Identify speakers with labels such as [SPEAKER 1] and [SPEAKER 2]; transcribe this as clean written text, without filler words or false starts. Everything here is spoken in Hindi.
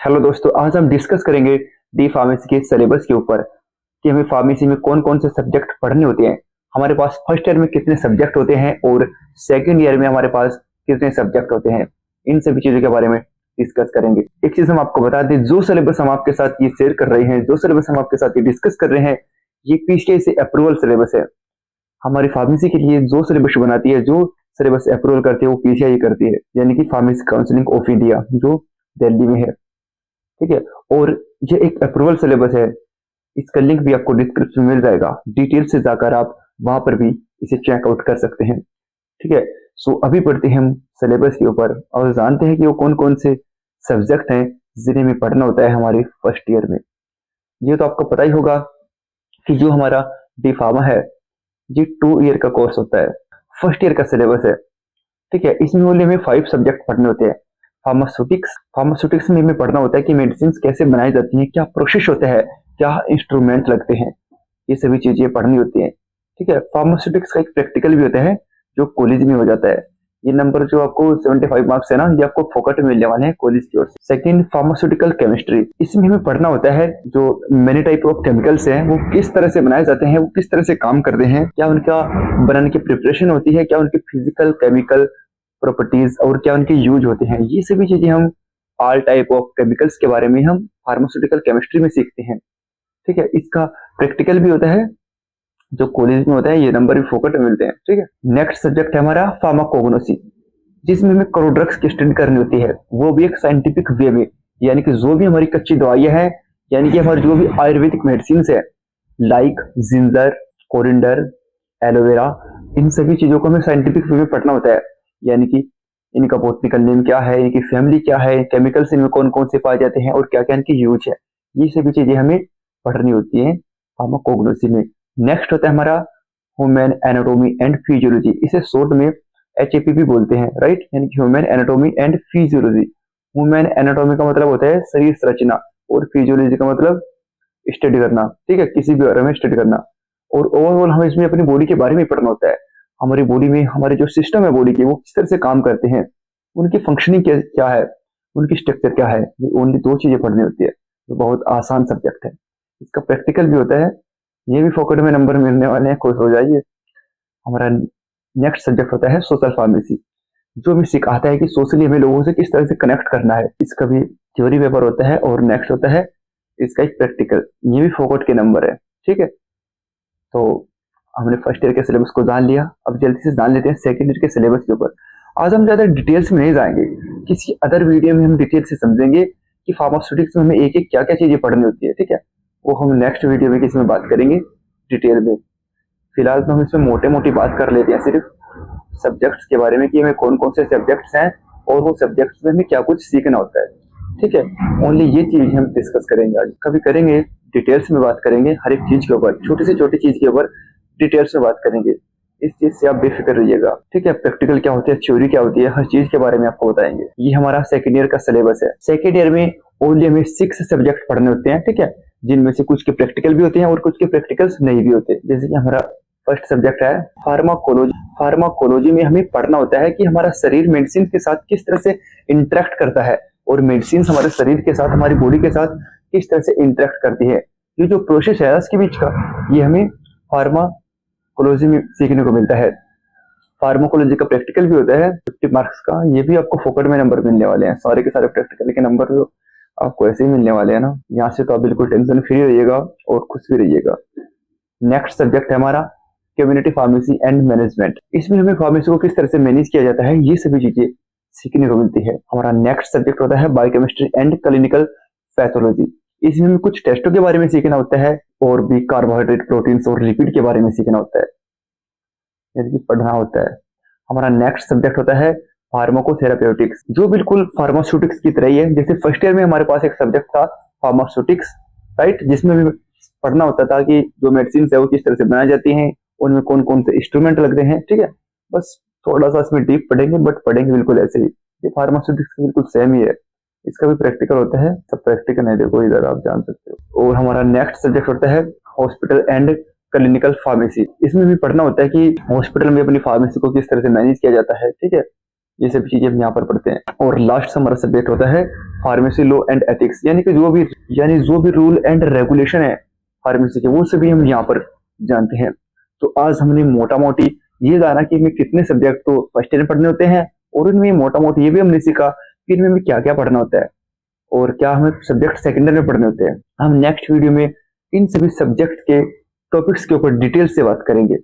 [SPEAKER 1] हेलो दोस्तों, आज हम डिस्कस करेंगे डी फार्मेसी के सिलेबस के ऊपर कि हमें फार्मेसी में कौन कौन से सब्जेक्ट पढ़ने होते हैं। हमारे पास फर्स्ट ईयर में कितने सब्जेक्ट होते हैं और सेकंड ईयर में हमारे पास कितने सब्जेक्ट होते हैं, इन सभी चीजों के बारे में डिस्कस करेंगे। एक चीज हम आपको बता दें, जो सिलेबस हम आपके साथ ये शेयर कर रहे हैं, जो सिलेबस हम आपके साथ ये डिस्कस कर रहे हैं, ये पीसीआई से अप्रूवल सिलेबस है। हमारी फार्मेसी के लिए जो सिलेबस बनाती है, जो सिलेबस अप्रूवल करती है, वो पीसीआई करती है, यानी कि फार्मेसी काउंसिलिंग ऑफ इंडिया, जो दिल्ली में है। ठीक है। और ये एक अप्रूवल सिलेबस है। इसका लिंक भी आपको डिस्क्रिप्शन में मिल जाएगा, डिटेल से जाकर आप वहां पर भी इसे चेकआउट कर सकते हैं। ठीक है। सो अभी पढ़ते हैं हम सिलेबस के ऊपर और जानते हैं कि वो कौन कौन से सब्जेक्ट हैं जिन्हें हमें पढ़ना होता है हमारे फर्स्ट ईयर में। ये तो आपको पता ही होगा कि जो हमारा डी फार्मा है, ये 2 ईयर का कोर्स होता है, फर्स्ट ईयर का सिलेबस है। ठीक है। इसमें ओनली हमें 5 सब्जेक्ट पढ़ने होते हैं। फार्मास्यूटिक्स में हमें पढ़ना होता है कि मेडिसिन कैसे बनाई जाती हैं, क्या प्रोसेस होता है, क्या इंस्ट्रूमेंट लगते हैं, ये सभी चीजें पढ़नी होती हैं। ठीक है। फार्मास्यूटिक्स का एक प्रैक्टिकल भी होता है जो कॉलेज में हो जाता है। ये नंबर जो आपको 75 मार्क्स है ना, ये आपको फोकट में मिलने वाले हैं कॉलेज की ओर से। Second, pharmaceutical chemistry. इसमें हमें पढ़ना होता है जो मेनी टाइप ऑफ केमिकल्स हैं, वो किस तरह से बनाए जाते हैं, वो किस तरह से काम करते हैं, क्या उनका बनाने की प्रिपरेशन होती है, क्या उनकी फिजिकल केमिकल प्रॉपर्टीज और क्या उनके यूज होते हैं। ये सभी चीजें हम ऑल टाइप ऑफ केमिकल्स के बारे में हम फार्मास्यूटिकल केमिस्ट्री में सीखते हैं। ठीक है। इसका प्रैक्टिकल भी होता है जो कॉलेज में होता है, ये नंबर भी फोकट में मिलते हैं। ठीक है। नेक्स्ट सब्जेक्ट है हमारा फार्माकोग्नोसी, जिसमें हमें ड्रग्स की स्टडी करनी होती है, वो भी एक साइंटिफिक वे में। यानी कि जो भी हमारी कच्ची दवाइयां हैं, यानी कि हमारी जो भी आयुर्वेदिक मेडिसिन है, लाइक जिंजर, कोरिंडर, एलोवेरा, इन सभी चीजों को हमें साइंटिफिक वे में पढ़ना होता है। यानी कि इनका बोटनिकल नेम क्या है, इनकी फैमिली क्या है, केमिकल्स इनमें कौन कौन से पाए जाते हैं और क्या क्या इनकी यूज है, ये सभी चीजें हमें पढ़नी होती है फार्माकोग्नोसी में। नेक्स्ट होता है हमारा ह्यूमन एनाटॉमी एंड फिजियोलॉजी, इसे शॉर्ट में HAPP बोलते हैं, राइट, यानी कि human anatomy and physiology. Human anatomy का मतलब होता है शरीर संरचना और फिजियोलॉजी का मतलब स्टडी करना। ठीक है, किसी भी बारे में स्टडी करना। और ओवरऑल हमें इसमें अपनी बॉडी के बारे में पढ़ना होता है। हमारी बॉडी में हमारे जो सिस्टम है बॉडी के, वो किस तरह से काम करते हैं, उनकी फंक्शनिंग क्या है, उनकी स्ट्रक्चर क्या है, ये ओनली 2 चीजें पढ़नी होती है। तो बहुत आसान सब्जेक्ट है। इसका प्रैक्टिकल भी होता है, ये भी फोकट में नंबर मिलने वाले हैं, खुश हो जाइए। हमारा नेक्स्ट सब्जेक्ट होता है सोशल फार्मेसी, जो हमें सिखाता है कि सोशली हमें लोगों से किस तरह से कनेक्ट करना है। इसका भी थ्योरी पेपर होता है और नेक्स्ट होता है इसका एक प्रैक्टिकल, ये भी फोकट के नंबर है। ठीक है। तो हमने फर्स्ट ईयर के सिलेबस को जान लिया, अब जल्दी से जान लेते हैं सेकेंड ईयर के सिलेबस के ऊपर। आज हम ज्यादा डिटेल्स में नहीं जाएंगे, किसी अदर वीडियो में हम डिटेल से समझेंगे कि फार्मास्यूटिक्स में हमें एक एक क्या क्या चीजें पढ़नी होती है। ठीक है, वो हम नेक्स्ट वीडियो में किसी में बात करेंगे डिटेल में। फिलहाल तो हम इसमें मोटे मोटी बात कर लेते हैं सिर्फ सब्जेक्ट्स के बारे में कि हमें कौन कौन से सब्जेक्ट्स हैं और वो सब्जेक्ट्स में हमें क्या कुछ सीखना होता है। ठीक है, ओनली ये चीज हम डिस्कस करेंगे आज। कभी करेंगे डिटेल्स में बात करेंगे, हर एक चीज के ऊपर, छोटी से छोटी चीज के ऊपर डिटेल्स में बात करेंगे। इस चीज से आप बेफिक्र रहिएगा। ठीक है, प्रैक्टिकल क्या होती है, थ्योरी क्या होती है, हर चीज के बारे में आपको बताएंगे। ये हमारा सेकेंड ईयर का सिलेबस है। सेकेंड ईयर में ओनली हमें 6 सब्जेक्ट पढ़ने होते हैं। ठीक है, जिनमें से कुछ के प्रैक्टिकल भी होते हैं और कुछ के प्रैक्टिकल्स नहीं भी होते। जैसे कि हमारा फर्स्ट सब्जेक्ट है फार्माकोलॉजी। फार्माकोलॉजी में हमें पढ़ना होता है कि हमारा शरीर मेडिसिन के साथ किस तरह से इंटरेक्ट करता है और मेडिसिन हमारे शरीर के साथ, हमारी बॉडी के साथ किस तरह से इंटरेक्ट करती है। ये जो प्रोसेस है उसके बीच का, ये हमें फार्माकोलॉजी में सीखने को मिलता है। फार्माकोलॉजी का प्रैक्टिकल भी होता है 50 मार्क्स का, ये भी आपको फोकट में नंबर मिलने वाले हैं। सारे के सारे प्रैक्टिकल के नंबर तो आपको ऐसे ही मिलने वाले हैं ना। यहाँ से तो आप बिल्कुल टेंशन फ्री रहिएगा और खुश भी रहिएगा। नेक्स्ट सब्जेक्ट है हमारा कम्युनिटी फार्मेसी एंड मैनेजमेंट। इसमें हमें फार्मेसी को किस तरह से मैनेज किया जाता है, ये सभी चीजें सीखने को मिलती है। हमारा नेक्स्ट सब्जेक्ट होता है बायोकेमिस्ट्री एंड क्लिनिकल पैथोलॉजी। इसमें हमें कुछ टेस्टों के बारे में सीखना होता है और भी कार्बोहाइड्रेट, प्रोटीन्स और लिपिड के बारे में सीखना होता है, यानी कि पढ़ना होता है। हमारा नेक्स्ट सब्जेक्ट होता है फार्माकोथेराप्यूटिक्स, जो बिल्कुल फार्मास्यूटिक्स की तरह ही है। जैसे फर्स्ट ईयर में हमारे पास एक सब्जेक्ट था फार्मास्यूटिक्स, राइट, जिसमें भी पढ़ना होता था कि जो मेडिसिन है वो किस तरह से बनाई जाती हैं, उनमें कौन कौन से इंस्ट्रूमेंट लगते हैं। ठीक है, बस थोड़ा सा इसमें डीप पढ़ेंगे, बट पढ़ेंगे बिल्कुल ऐसे ही। ये फार्मास्यूटिक्स बिल्कुल सेम ही है। इसका भी प्रैक्टिकल होता है, सब प्रैक्टिकल है, देखो इधर आप जान सकते हो। और हमारा नेक्स्ट सब्जेक्ट होता है हॉस्पिटल एंड क्लिनिकल फार्मेसी। इसमें भी पढ़ना होता है कि हॉस्पिटल में अपनी फार्मेसी को किस तरह से मैनेज किया जाता है। ठीक है, ये सब चीजें हम यहाँ पर पढ़ते हैं। और लास्ट हमारा सब्जेक्ट होता है फार्मेसी लॉ एंड एथिक्स, यानी कि जो भी रूल एंड रेगुलेशन है फार्मेसी के, वो सभी हम यहाँ पर जानते हैं। तो आज हमने मोटा मोटी ये जाना कि हमें कितने सब्जेक्ट तो फर्स्ट ईयर में पढ़ने होते हैं, और इनमें मोटा मोटी ये भी हमने सीखा कि इनमें हमें क्या क्या पढ़ना होता है और क्या हमें सब्जेक्ट सेकेंड ईयर में पढ़ने होते हैं। हम नेक्स्ट वीडियो में इन सभी सब्जेक्ट के टॉपिक्स के ऊपर डिटेल से बात करेंगे।